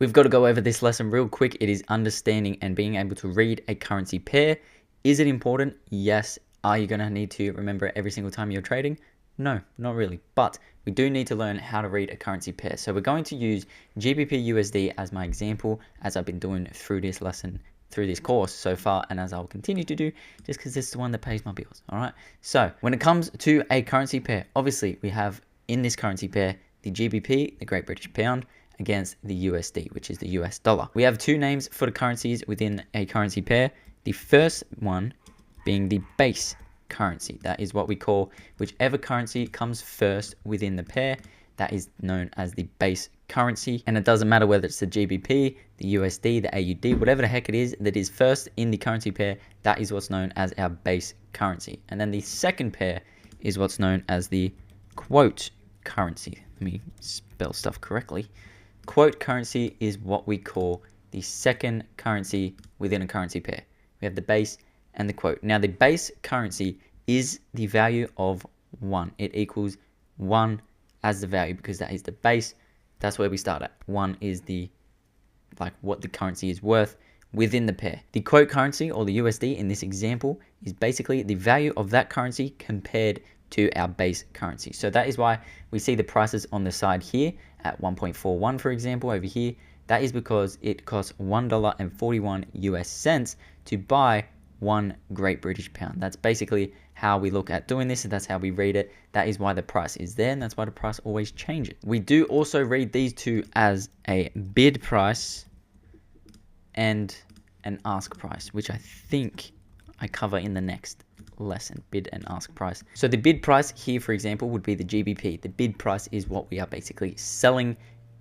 We've got to go over this lesson real quick. It is understanding and being able to read a currency pair. Is it important? Yes. Are you going to need to remember it every single time you're trading? No, not really. But we do need to learn how to read a currency pair. So we're going to use GBP USD as my example, as I've been doing through this lesson, through this course so far, and as I'll continue to do, just because this is the one that pays my bills. All right. So when it comes to a currency pair, obviously we have in this currency pair the GBP, the Great British Pound, against the USD, which is the US dollar. We have two names for the currencies within a currency pair. The first one being the base currency. That is what we call whichever currency comes first within the pair. That is known as the base currency. And it doesn't matter whether it's the GBP, the USD, the AUD, whatever the heck it is that is first in the currency pair, that is what's known as our base currency. And then the second pair is what's known as the quote currency. Let me spell stuff correctly. Quote currency is what we call the second currency within a currency pair. We have the base and the quote. Now the base currency is the value of 1. It equals 1 as the value because that is the base. That's where we start at. 1 is the what the currency is worth within the pair. The quote currency, or the USD in this example, is basically the value of that currency compared to our base currency. So that is why we see the prices on the side here at 1.41, for example, over here. That is because it costs $1.41 US cents to buy 1 Great British Pound. That's basically how we look at doing this, and that's how we read it. That is why the price is there, and that's why the price always changes. We do also read these two as a bid price and an ask price, which I think I cover in the next lesson, bid and ask price. So the bid price here, for example, would be the GBP. The bid price is what we are basically selling,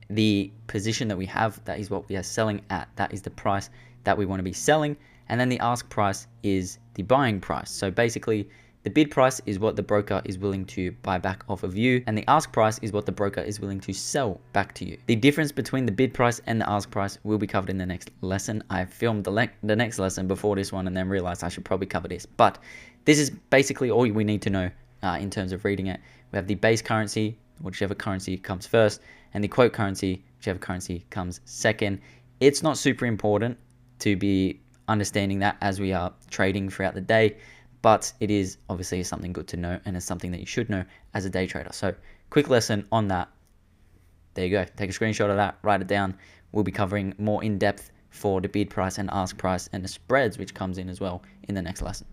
the position that we have. That is what we are selling at. That is the price that we want to be selling. And then the ask price is the buying price. So basically the bid price is what the broker is willing to buy back off of you, and the ask price is what the broker is willing to sell back to you. The difference between the bid price and the ask price will be covered in the next lesson. I filmed the next lesson before this one and then realized I should probably cover this, but this is basically all we need to know in terms of reading it. We have the base currency, whichever currency comes first, and the quote currency, whichever currency comes second. It's not super important to be understanding that as we are trading throughout the day, but it is obviously something good to know, and it's something that you should know as a day trader. So quick lesson on that. There you go. Take a screenshot of that, write it down. We'll be covering more in depth for the bid price and ask price and the spreads, which comes in as well in the next lesson.